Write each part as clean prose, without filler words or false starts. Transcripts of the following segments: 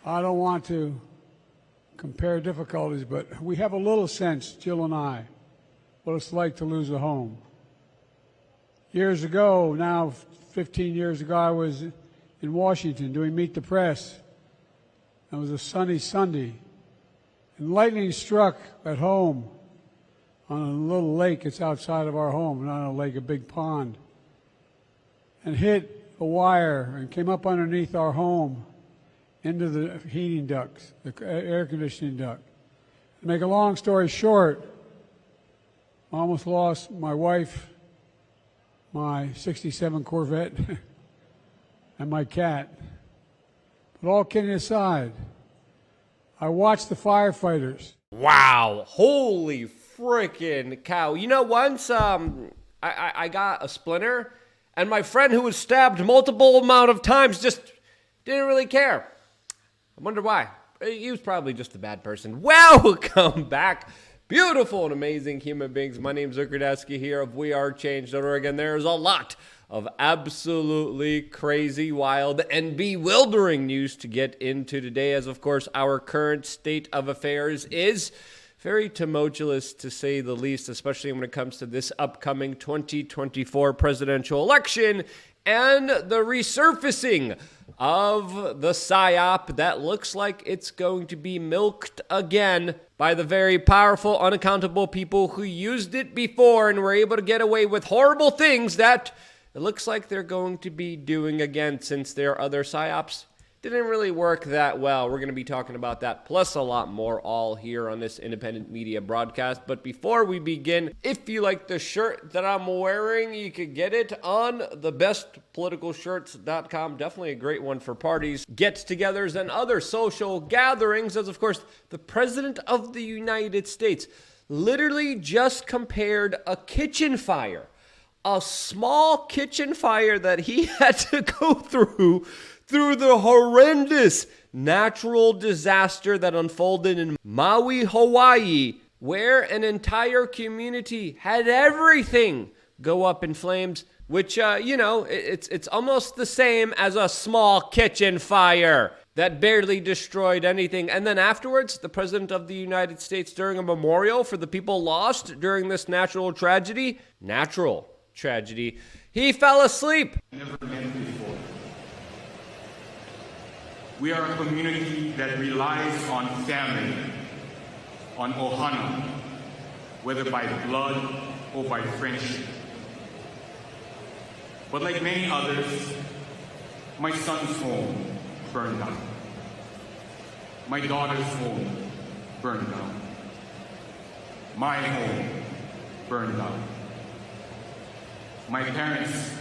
I don't want to compare difficulties, but we have a little sense, Jill and I, what it's like to lose a home. Years ago, now 15 years ago, I was in Washington doing Meet the Press. It was a sunny Sunday, and lightning struck at home on a little lake. It's outside of our home, not a lake, a big pond, and hit a wire and came up underneath our home into the heating ducts, the air conditioning duct. To make a long story short, I almost lost my wife, my 67 Corvette, and my cat. But all kidding aside, I watched the firefighters. Wow, holy frickin' cow. You know, once I got a splinter, and my friend who was stabbed multiple amount of times just didn't really care. I wonder why. He was probably just a bad person. Welcome back, beautiful and amazing human beings. My name's Zucker Dasky here of WeAreChange.org, and there's a lot of absolutely crazy, wild, and bewildering news to get into today, as of course our current state of affairs is very tumultuous, to say the least, especially when it comes to this upcoming 2024 presidential election and the resurfacing of the PSYOP that looks like it's going to be milked again by the very powerful, unaccountable people who used it before and were able to get away with horrible things that it looks like they're going to be doing again, since their other PSYOPs didn't really work that well. We're going to be talking about that, plus a lot more, all here on this independent media broadcast. But before we begin, if you like the shirt that I'm wearing, you could get it on thebestpoliticalshirts.com. Definitely a great one for parties, get-togethers, and other social gatherings, as of course the President of the United States literally just compared a kitchen fire, a small kitchen fire that he had to go through the horrendous natural disaster that unfolded in Maui, Hawaii, where an entire community had everything go up in flames, which, it's almost the same as a small kitchen fire that barely destroyed anything. And then afterwards, the President of the United States, during a memorial for the people lost during this natural tragedy, he fell asleep. Never met before. We are a community that relies on family, on ohana, whether by blood or by friendship. But like many others, my son's home burned down. My daughter's home burned down. My home burned down. My parents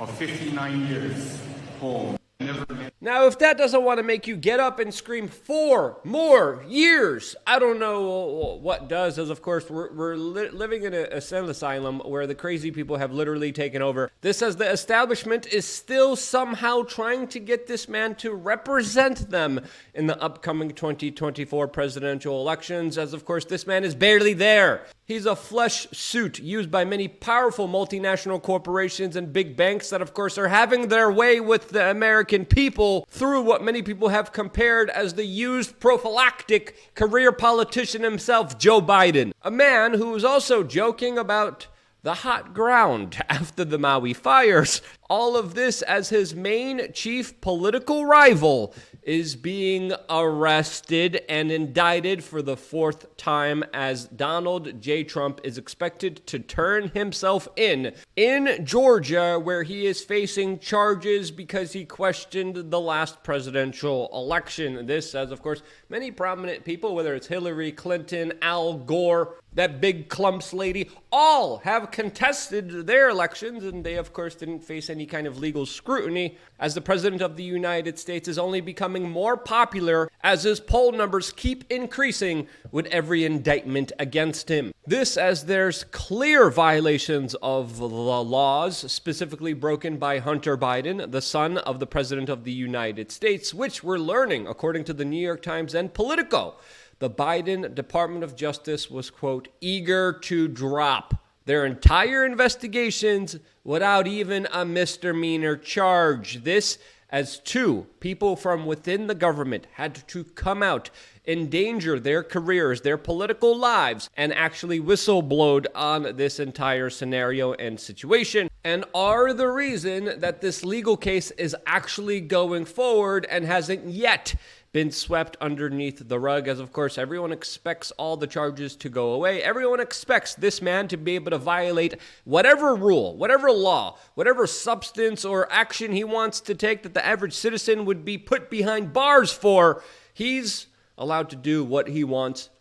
of 59 years home never met. Now, if that doesn't want to make you get up and scream 4 more years, I don't know what does, as of course we're living in a insane asylum where the crazy people have literally taken over. This as the establishment is still somehow trying to get this man to represent them in the upcoming 2024 presidential elections, as of course this man is barely there. He's a flesh suit used by many powerful multinational corporations and big banks that, of course, are having their way with the American people through what many people have compared as the used prophylactic career politician himself, Joe Biden. A man who was also joking about the hot ground after the Maui fires. All of this as his main chief political rival is being arrested and indicted for the 4th time, as Donald J. Trump is expected to turn himself in Georgia, where he is facing charges because he questioned the last presidential election. This, as of course many prominent people, whether it's Hillary Clinton, Al Gore, that big clumps lady, all have contested their elections, and they of course didn't face any kind of legal scrutiny, as the President of the United States is only becoming more popular as his poll numbers keep increasing with every indictment against him. This as there's clear violations of the laws, specifically broken by Hunter Biden, the son of the President of the United States, which we're learning, according to the New York Times and Politico, the Biden Department of Justice was, quote, eager to drop their entire investigations without even a misdemeanor charge. This as two people from within the government had to come out, endanger their careers, their political lives, and actually whistleblowed on this entire scenario and situation, and are the reason that this legal case is actually going forward and hasn't yet been swept underneath the rug, as of course everyone expects all the charges to go away. Everyone expects this man to be able to violate whatever rule, whatever law, whatever substance or action he wants to take that the average citizen would be put behind bars for. He's allowed to do what he wants,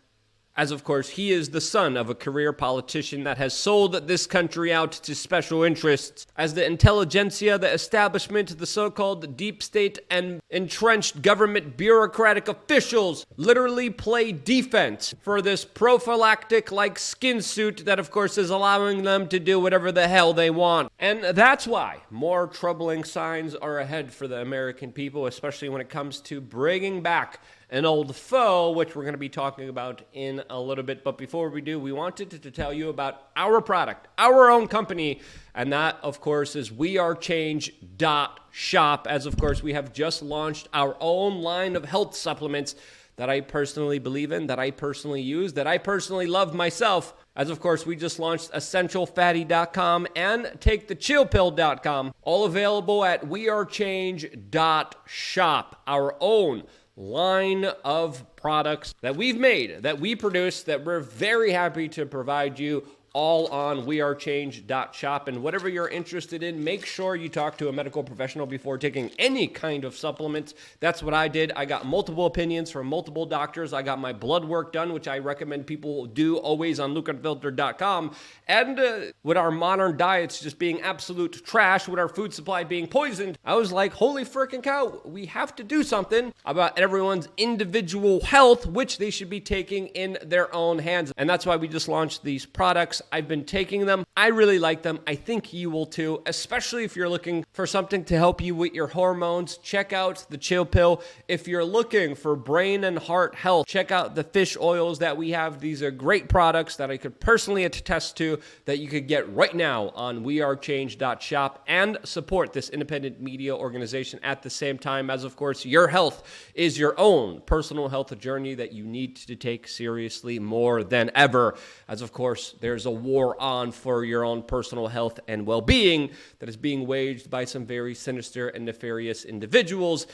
as of course he is the son of a career politician that has sold this country out to special interests, as the intelligentsia, the establishment, the so-called deep state, and entrenched government bureaucratic officials literally play defense for this prophylactic like skin suit that of course is allowing them to do whatever the hell they want. And that's why more troubling signs are ahead for the American people, especially when it comes to bringing back an old foe, which we're going to be talking about in a little bit. But before we do, we wanted to tell you about our product, our own company, and that, of course, is wearechange.shop, as, of course, we have just launched our own line of health supplements that I personally believe in, that I personally use, that I personally love myself. As, of course, we just launched EssentialFatty.com and TakeTheChillPill.com, all available at wearechange.shop, our own line of products that we've made, that we produce, that we're very happy to provide you, all on wearechange.shop. And whatever you're interested in, make sure you talk to a medical professional before taking any kind of supplements. That's what I did. I got multiple opinions from multiple doctors. I got my blood work done, which I recommend people do always on LukeUnfiltered.com. And with our modern diets just being absolute trash, with our food supply being poisoned, I was like, holy freaking cow, we have to do something about everyone's individual health, which they should be taking in their own hands. And that's why we just launched these products. I've been taking them. I really like them. I think you will too, especially if you're looking for something to help you with your hormones. Check out the Chill Pill. If you're looking for brain and heart health, check out the fish oils that we have. These are great products that I could personally attest to that you could get right now on wearechange.shop and support this independent media organization at the same time, as of course your health is your own personal health journey that you need to take seriously more than ever, as of course there's a war on for your own personal health and well-being that is being waged by some very sinister and nefarious individuals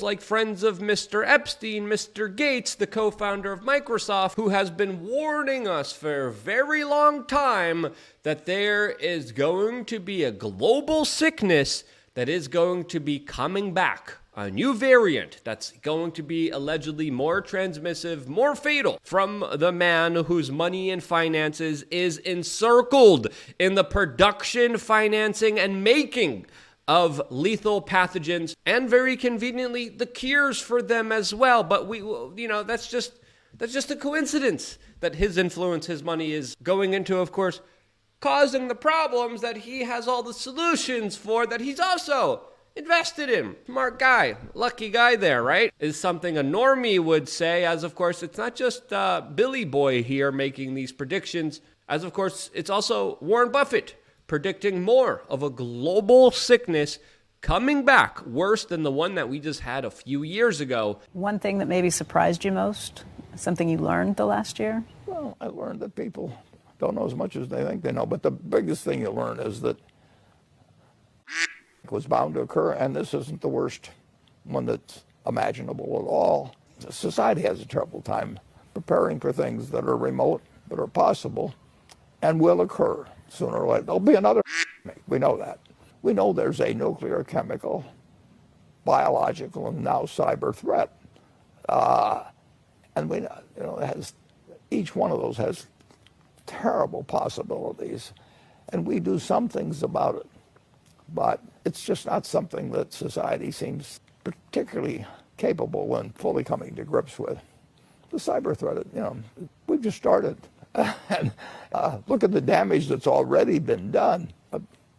like friends of Mr. Epstein, Mr. Gates, the co-founder of Microsoft, who has been warning us for a very long time that there is going to be a global sickness that is going to be coming back. A new variant that's going to be allegedly more transmissive, more fatal, from the man whose money and finances is encircled in the production, financing, and making of lethal pathogens, and very conveniently, the cures for them as well. But that's just a coincidence that his influence, his money is going into, of course, causing the problems that he has all the solutions for, that he's also invested in. Smart guy, lucky guy there, right? Is something a normie would say, as of course it's not just Billy Boy here making these predictions, as of course it's also Warren Buffett predicting more of a global sickness coming back, worse than the one that we just had a few years ago. One thing that maybe surprised you most, something you learned the last year? Well, I learned that people don't know as much as they think they know, but the biggest thing you learn is that was bound to occur, and this isn't the worst one that's imaginable at all. Society has a terrible time preparing for things that are remote, but are possible, and will occur sooner or later. There'll be another. We know that. We know there's a nuclear, chemical, biological, and now cyber threat, and we know it has. Each one of those has terrible possibilities, and we do some things about it. But it's just not something that society seems particularly capable and fully coming to grips with. The cyber threat, we've just started. And look at the damage that's already been done.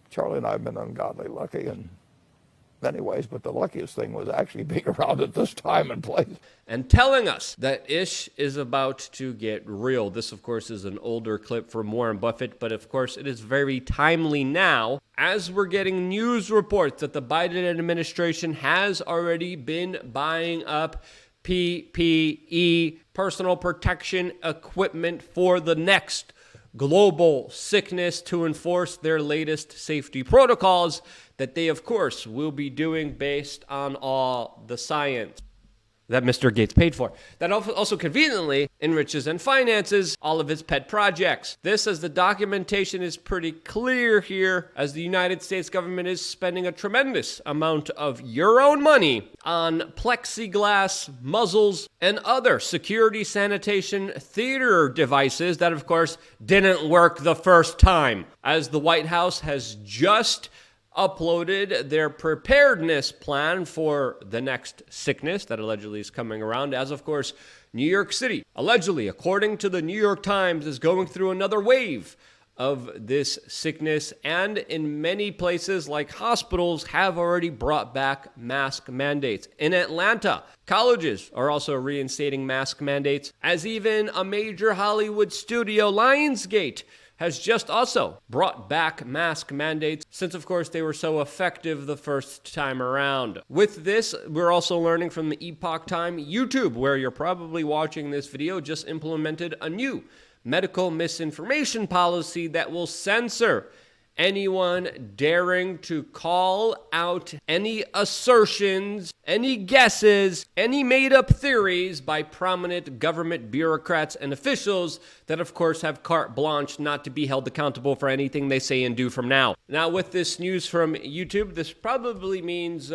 Charlie and I have been ungodly lucky, and many ways, but the luckiest thing was actually being around at this time and place. And telling us that ish is about to get real. This, of course, is an older clip from Warren Buffett, but of course it is very timely now as we're getting news reports that the Biden administration has already been buying up PPE, personal protection equipment, for the next global sickness to enforce their latest safety protocols that they, of course, will be doing based on all the science that Mr. Gates paid for. That also conveniently enriches and finances all of his pet projects. This, as the documentation is pretty clear here, as the United States government is spending a tremendous amount of your own money on plexiglass muzzles and other security sanitation theater devices that, of course, didn't work the first time, as the White House has just uploaded their preparedness plan for the next sickness that allegedly is coming around, as of course New York City, allegedly, according to the New York Times, is going through another wave of this sickness, and in many places like hospitals have already brought back mask mandates. In Atlanta, colleges are also reinstating mask mandates, as even a major Hollywood studio, Lionsgate, has just also brought back mask mandates since, of course, they were so effective the first time around. With this, we're also learning from the Epoch Time. YouTube, where you're probably watching this video, just implemented a new medical misinformation policy that will censor anyone daring to call out any assertions, any guesses, any made-up theories by prominent government bureaucrats and officials that, of course, have carte blanche not to be held accountable for anything they say and do from now. Now, with this news from YouTube, this probably means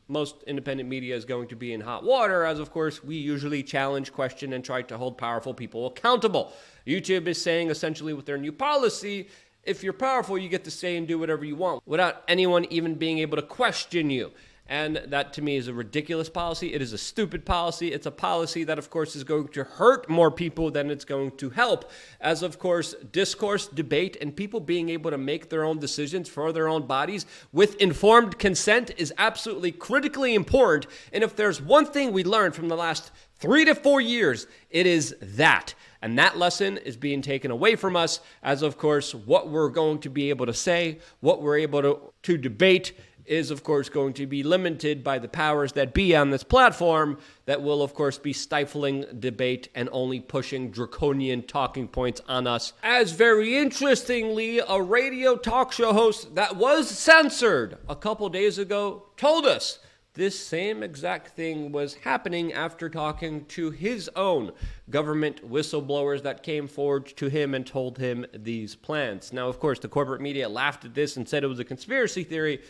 most independent media is going to be in hot water, as, of course, we usually challenge, question, and try to hold powerful people accountable. YouTube is saying, essentially, with their new policy, if you're powerful, you get to say and do whatever you want without anyone even being able to question you. And that, to me, is a ridiculous policy. It is a stupid policy. It's a policy that, of course, is going to hurt more people than it's going to help. As, of course, discourse, debate, and people being able to make their own decisions for their own bodies with informed consent is absolutely critically important. And if there's one thing we learned from the last 3 to 4 years, it is that. And that lesson is being taken away from us, as, of course, what we're going to be able to say, what we're able to debate is, of course, going to be limited by the powers that be on this platform that will, of course, be stifling debate and only pushing draconian talking points on us. As very interestingly, a radio talk show host that was censored a couple days ago told us this same exact thing was happening after talking to his own government whistleblowers that came forward to him and told him these plans. Now, of course, the corporate media laughed at this and said it was a conspiracy theory,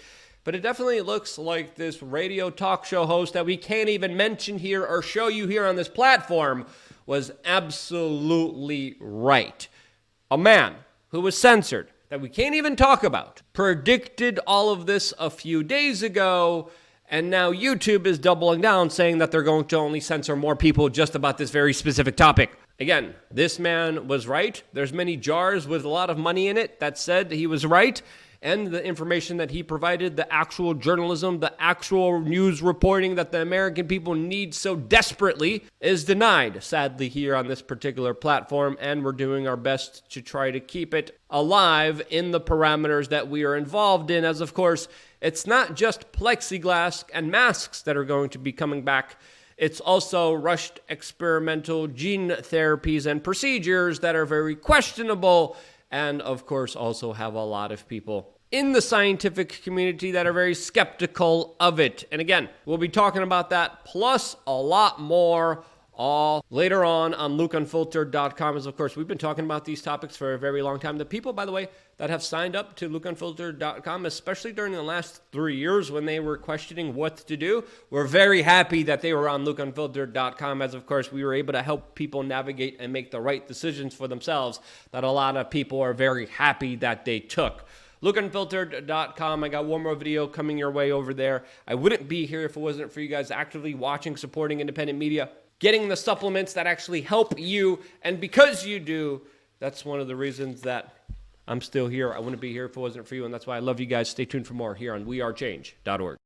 but it definitely looks like this radio talk show host that we can't even mention here or show you here on this platform was absolutely right. A man who was censored, that we can't even talk about, predicted all of this a few days ago. And now YouTube is doubling down, saying that they're going to only censor more people just about this very specific topic. Again, this man was right. There's many jars with a lot of money in it that said he was right. And the information that he provided, the actual journalism, the actual news reporting that the American people need so desperately is denied, sadly, here on this particular platform. And we're doing our best to try to keep it alive in the parameters that we are involved in, as, of course, it's not just plexiglass and masks that are going to be coming back. It's also rushed experimental gene therapies and procedures that are very questionable, and of course also have a lot of people in the scientific community that are very skeptical of it. And again, we'll be talking about that plus a lot more all later on LukeUnfiltered.com. As, of course, we've been talking about these topics for a very long time. The people, by the way, that have signed up to LukeUnfiltered.com, especially during the last 3 years when they were questioning what to do, we're very happy that they were on LukeUnfiltered.com, as, of course, we were able to help people navigate and make the right decisions for themselves that a lot of people are very happy that they took. LukeUnfiltered.com. I got one more video coming your way over there. I wouldn't be here if it wasn't for you guys actively watching, supporting independent media, getting the supplements that actually help you. And because you do, that's one of the reasons that I'm still here. I wouldn't be here if it wasn't for you. And that's why I love you guys. Stay tuned for more here on wearechange.org.